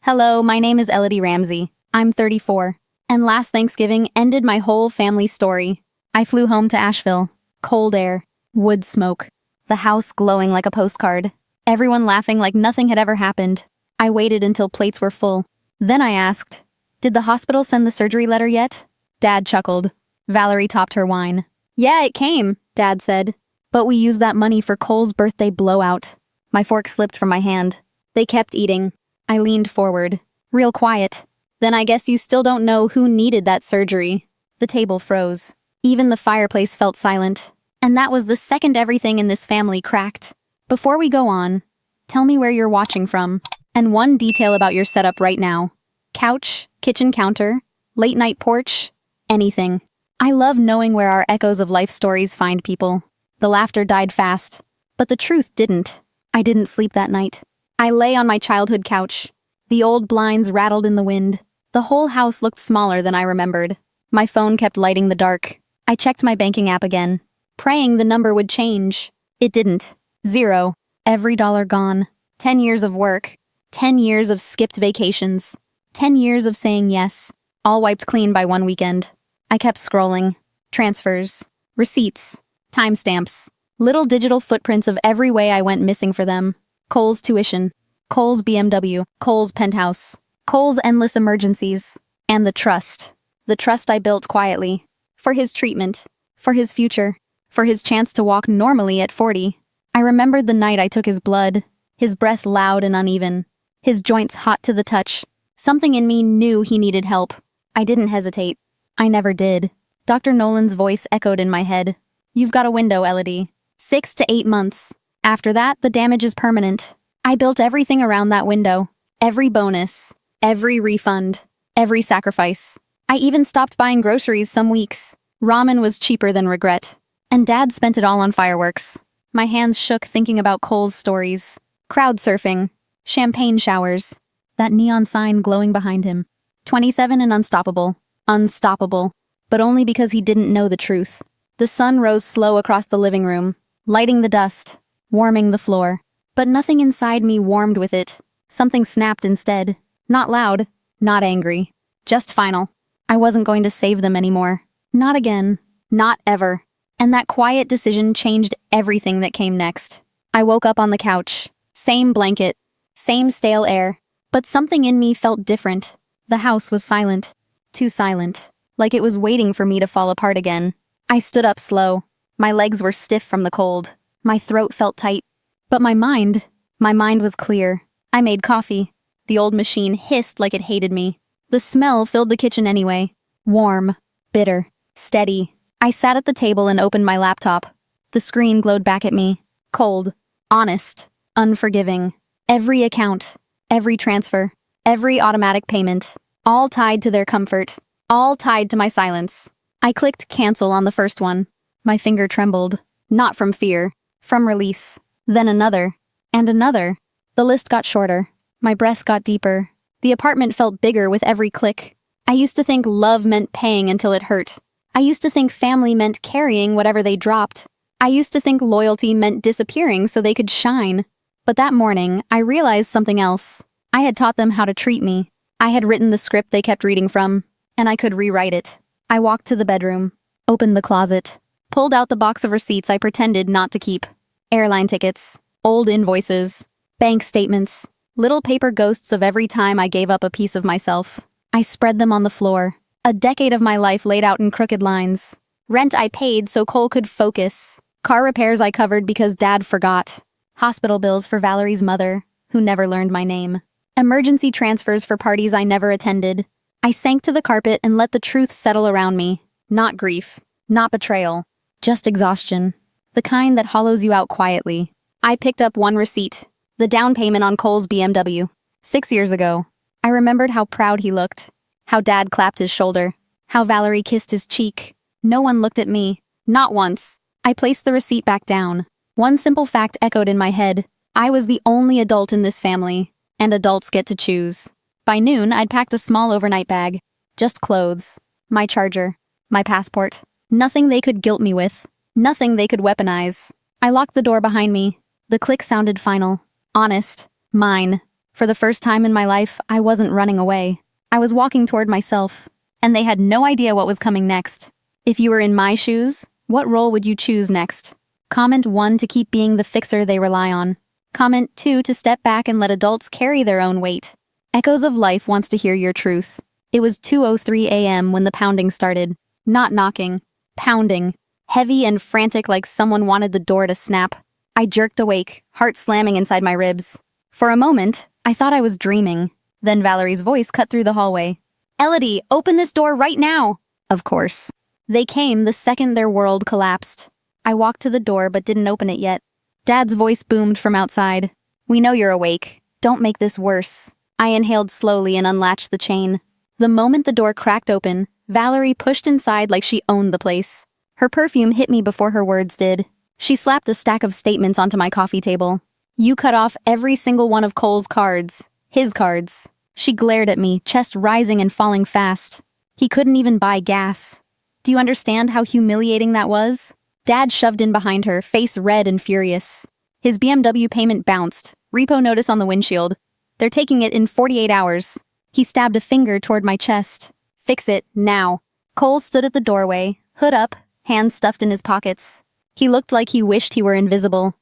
Hello, my name is Elodie Ramsay. I'm 34. And last Thanksgiving ended my whole family story. I flew home to Asheville. Cold air, wood smoke, the house glowing like a postcard, everyone laughing like nothing had ever happened. I waited until plates were full. Then I asked, "Did the hospital send the surgery letter yet?" Dad chuckled. Valerie topped her wine. "Yeah, it came," Dad said. "But we used that money for Cole's birthday blowout." My fork slipped from my hand. They kept eating. I leaned forward, real quiet. "Then I guess you still don't know who needed that surgery." The table froze. Even the fireplace felt silent. And that was the second everything in this family cracked. Before we go on, tell me where you're watching from. And one detail about your setup right now. Couch, kitchen counter, late night porch, anything. I love knowing where our echoes of life stories find people. The laughter died fast, but the truth didn't. I didn't sleep that night. I lay on my childhood couch. The old blinds rattled in the wind. The whole house looked smaller than I remembered. My phone kept lighting the dark. I checked my banking app again, praying the number would change. It didn't. Zero. Every dollar gone. 10 years of work. 10 years of skipped vacations. 10 years of saying yes. All wiped clean by one weekend. I kept scrolling. Transfers. Receipts. Timestamps. Little digital footprints of every way I went missing for them. Cole's tuition. Cole's BMW. Cole's penthouse. Cole's endless emergencies. And the trust. The trust I built quietly. For his treatment. For his future. For his chance to walk normally at 40. I remembered the night I took his blood. His breath loud and uneven. His joints hot to the touch. Something in me knew he needed help. I didn't hesitate. I never did. Dr. Nolan's voice echoed in my head. "You've got a window, Elodie. 6 to 8 months. After that, the damage is permanent." I built everything around that window. Every bonus. Every refund. Every sacrifice. I even stopped buying groceries some weeks. Ramen was cheaper than regret. And Dad spent it all on fireworks. My hands shook thinking about Cole's stories. Crowd surfing. Champagne showers. That neon sign glowing behind him. 27 and unstoppable. Unstoppable. But only because he didn't know the truth. The sun rose slow across the living room, lighting the dust, warming the floor. But nothing inside me warmed with it. Something snapped instead. Not loud, not angry. Just final. I wasn't going to save them anymore. Not again. Not ever. And that quiet decision changed everything that came next. I woke up on the couch. Same blanket. Same stale air. But something in me felt different. The house was silent. Too silent. Like it was waiting for me to fall apart again. I stood up slow. My legs were stiff from the cold. My throat felt tight. But my mind was clear. I made coffee. The old machine hissed like it hated me. The smell filled the kitchen anyway. Warm, bitter, steady. I sat at the table and opened my laptop. The screen glowed back at me. Cold, honest, unforgiving. Every account, every transfer, every automatic payment, all tied to their comfort, all tied to my silence. I clicked cancel on the first one. My finger trembled, not from fear, from release. Then another, and another. The list got shorter. My breath got deeper. The apartment felt bigger with every click. I used to think love meant paying until it hurt. I used to think family meant carrying whatever they dropped. I used to think loyalty meant disappearing so they could shine. But that morning, I realized something else. I had taught them how to treat me. I had written the script they kept reading from, and I could rewrite it. I walked to the bedroom, opened the closet, pulled out the box of receipts I pretended not to keep. Airline tickets, old invoices, bank statements, little paper ghosts of every time I gave up a piece of myself. I spread them on the floor. A decade of my life laid out in crooked lines. Rent I paid so Cole could focus. Car repairs I covered because Dad forgot. Hospital bills for Valerie's mother, who never learned my name. Emergency transfers for parties I never attended. I sank to the carpet and let the truth settle around me. Not grief, not betrayal, just exhaustion. The kind that hollows you out quietly. I picked up one receipt. The down payment on Cole's BMW. 6 years ago. I remembered how proud he looked. How Dad clapped his shoulder. How Valerie kissed his cheek. No one looked at me. Not once. I placed the receipt back down. One simple fact echoed in my head. I was the only adult in this family. And adults get to choose. By noon, I'd packed a small overnight bag. Just clothes. My charger. My passport. Nothing they could guilt me with. Nothing they could weaponize. I locked the door behind me. The click sounded final. Honest. Mine. For the first time in my life, I wasn't running away. I was walking toward myself, and they had no idea what was coming next. If you were in my shoes, what role would you choose next? Comment 1 to keep being the fixer they rely on. Comment 2 to step back and let adults carry their own weight. Echoes of Life wants to hear your truth. It was 2:03 a.m. when the pounding started. Not knocking. Pounding. Heavy and frantic like someone wanted the door to snap. I jerked awake, heart slamming inside my ribs. For a moment, I thought I was dreaming. Then Valerie's voice cut through the hallway. "Elodie, open this door right now!" Of course. They came the second their world collapsed. I walked to the door but didn't open it yet. Dad's voice boomed from outside. "We know you're awake. Don't make this worse." I inhaled slowly and unlatched the chain. The moment the door cracked open, Valerie pushed inside like she owned the place. Her perfume hit me before her words did. She slapped a stack of statements onto my coffee table. "You cut off every single one of Cole's cards. His cards." She glared at me, chest rising and falling fast. He couldn't even buy gas. Do you understand how humiliating that was? Dad shoved in behind her, face red and furious. His BMW payment bounced. Repo notice on the windshield. "They're taking it in 48 hours. He stabbed a finger toward my chest. "Fix it, now." Cole stood at the doorway, hood up, hands stuffed in his pockets. He looked like he wished he were invisible.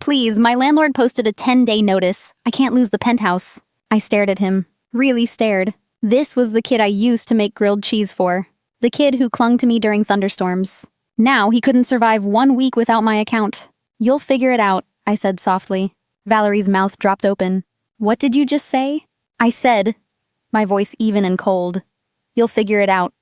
Please, my landlord posted a 10-day notice. I can't lose the penthouse." I stared at him. Really stared. This was the kid I used to make grilled cheese for. The kid who clung to me during thunderstorms. Now he couldn't survive 1 week without my account. "You'll figure it out," I said softly. Valerie's mouth dropped open. "What did you just say?" I said, my voice even and cold. "You'll figure it out.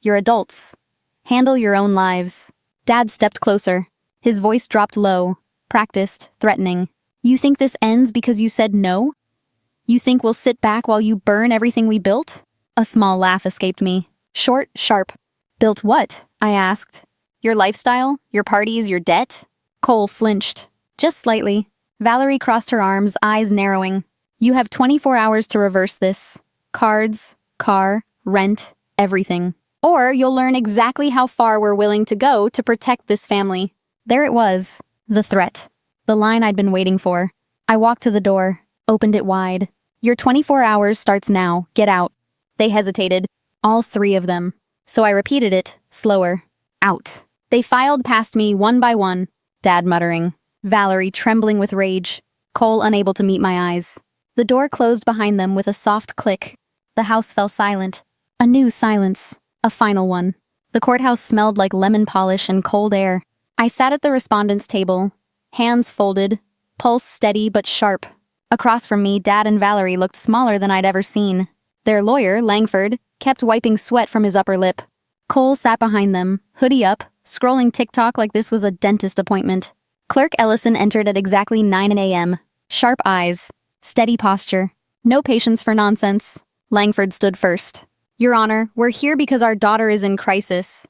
You're adults. Handle your own lives." Dad stepped closer. His voice dropped low, practiced, threatening. "You think this ends because you said no? You think we'll sit back while you burn everything we built?" A small laugh escaped me. Short, sharp. "Built what?" I asked. "Your lifestyle? Your parties? Your debt?" Cole flinched. Just slightly. Valerie crossed her arms, eyes narrowing. "You have 24 hours to reverse this. Cards, car, rent, everything. Or you'll learn exactly how far we're willing to go to protect this family." There it was. The threat. The line I'd been waiting for. I walked to the door, opened it wide. "Your 24 hours starts now. Get out." They hesitated. All 3 of them. So I repeated it, slower. "Out." They filed past me one by one. Dad muttering. Valerie trembling with rage. Cole unable to meet my eyes. The door closed behind them with a soft click. The house fell silent. A new silence. A final one. The courthouse smelled like lemon polish and cold air. I sat at the respondents' table, hands folded, pulse steady but sharp. Across from me, Dad and Valerie looked smaller than I'd ever seen. Their lawyer, Langford, kept wiping sweat from his upper lip. Cole sat behind them, hoodie up, scrolling TikTok like this was a dentist appointment. Clerk Ellison entered at exactly 9 a.m. Sharp eyes, steady posture, no patience for nonsense. Langford stood first. "Your Honor, we're here because our daughter is in crisis."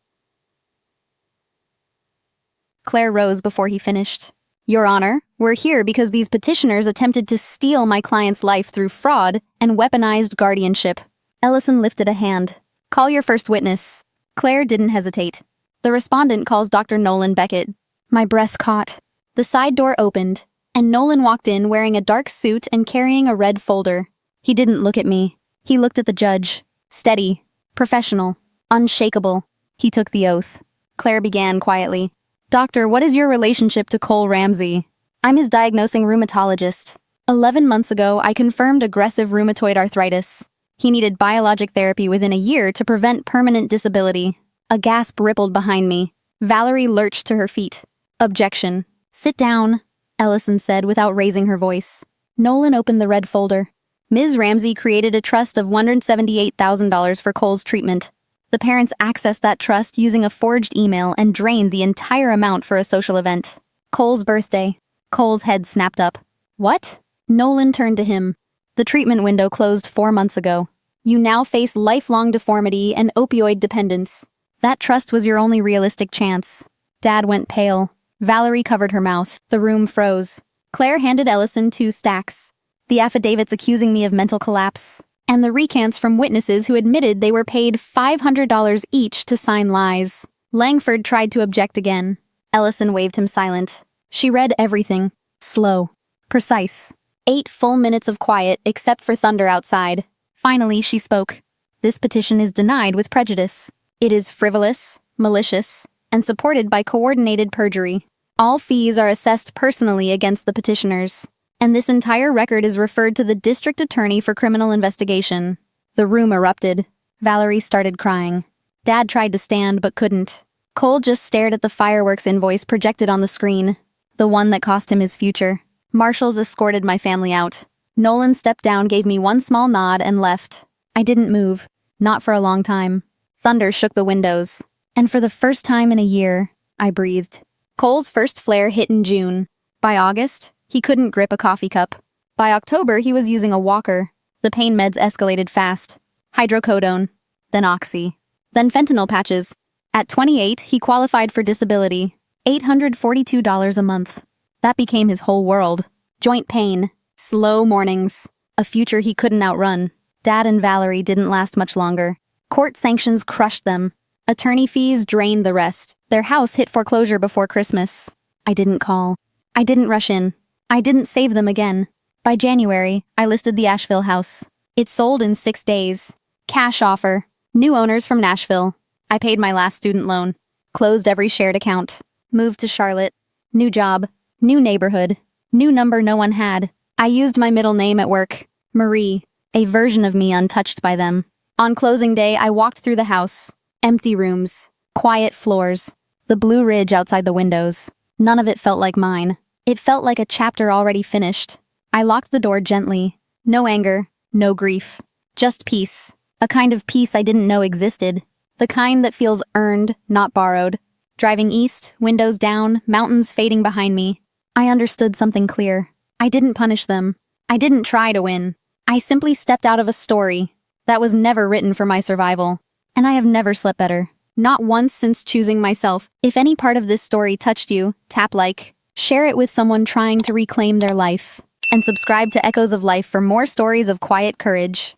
Claire rose before he finished. "Your Honor, we're here because these petitioners attempted to steal my client's life through fraud and weaponized guardianship." Ellison lifted a hand. "Call your first witness." Claire didn't hesitate. "The respondent calls Dr. Nolan Beckett." My breath caught. The side door opened, and Nolan walked in wearing a dark suit and carrying a red folder. He didn't look at me. He looked at the judge. Steady, professional, unshakable. He took the oath. Claire began quietly. "Doctor, what is your relationship to Cole Ramsay?" "I'm his diagnosing rheumatologist. 11 months ago, I confirmed aggressive rheumatoid arthritis. He needed biologic therapy within a year to prevent permanent disability." A gasp rippled behind me. Valerie lurched to her feet. "Objection." "Sit down," Ellison said without raising her voice. Nolan opened the red folder. "Ms. Ramsay created a trust of $178,000 for Cole's treatment. The parents accessed that trust using a forged email and drained the entire amount for a social event. Cole's birthday." Cole's head snapped up. "What?" Nolan turned to him. "The treatment window closed 4 months ago. You now face lifelong deformity and opioid dependence. That trust was your only realistic chance." Dad went pale. Valerie covered her mouth. The room froze. Claire handed Ellison 2 stacks. The affidavits accusing me of mental collapse, and the recants from witnesses who admitted they were paid $500 each to sign lies. Langford tried to object again. Ellison waved him silent. She read everything. Slow. Precise. 8 full minutes of quiet, except for thunder outside. Finally, she spoke. This petition is denied with prejudice. It is frivolous, malicious, and supported by coordinated perjury. All fees are assessed personally against the petitioners, and this entire record is referred to the district attorney for criminal investigation. The room erupted. Valerie started crying. Dad tried to stand but couldn't. Cole just stared at the fireworks invoice projected on the screen, the one that cost him his future. Marshals escorted my family out. Nolan stepped down, gave me one small nod, and left. I didn't move. Not for a long time. Thunder shook the windows. And for the first time in a year, I breathed. Cole's first flare hit in June. By August, he couldn't grip a coffee cup. By October, he was using a walker. The pain meds escalated fast. Hydrocodone, then oxy, then fentanyl patches. At 28, he qualified for disability. $842 a month. That became his whole world. Joint pain, slow mornings, a future he couldn't outrun. Dad and Valerie didn't last much longer. Court sanctions crushed them. Attorney fees drained the rest. Their house hit foreclosure before Christmas. I didn't call. I didn't rush in. I didn't save them again. By January, I listed the Asheville house. It sold in 6 days. Cash offer. New owners from Nashville. I paid my last student loan. Closed every shared account. Moved to Charlotte. New job. New neighborhood. New number no one had. I used my middle name at work. Marie. A version of me untouched by them. On closing day, I walked through the house. Empty rooms. Quiet floors. The Blue Ridge outside the windows. None of it felt like mine. It felt like a chapter already finished. I locked the door gently. No anger. No grief. Just peace. A kind of peace I didn't know existed. The kind that feels earned, not borrowed. Driving east, windows down, mountains fading behind me. I understood something clear. I didn't punish them. I didn't try to win. I simply stepped out of a story that was never written for my survival. And I have never slept better. Not once since choosing myself. If any part of this story touched you, tap like. Share it with someone trying to reclaim their life. And subscribe to Echoes of Life for more stories of quiet courage.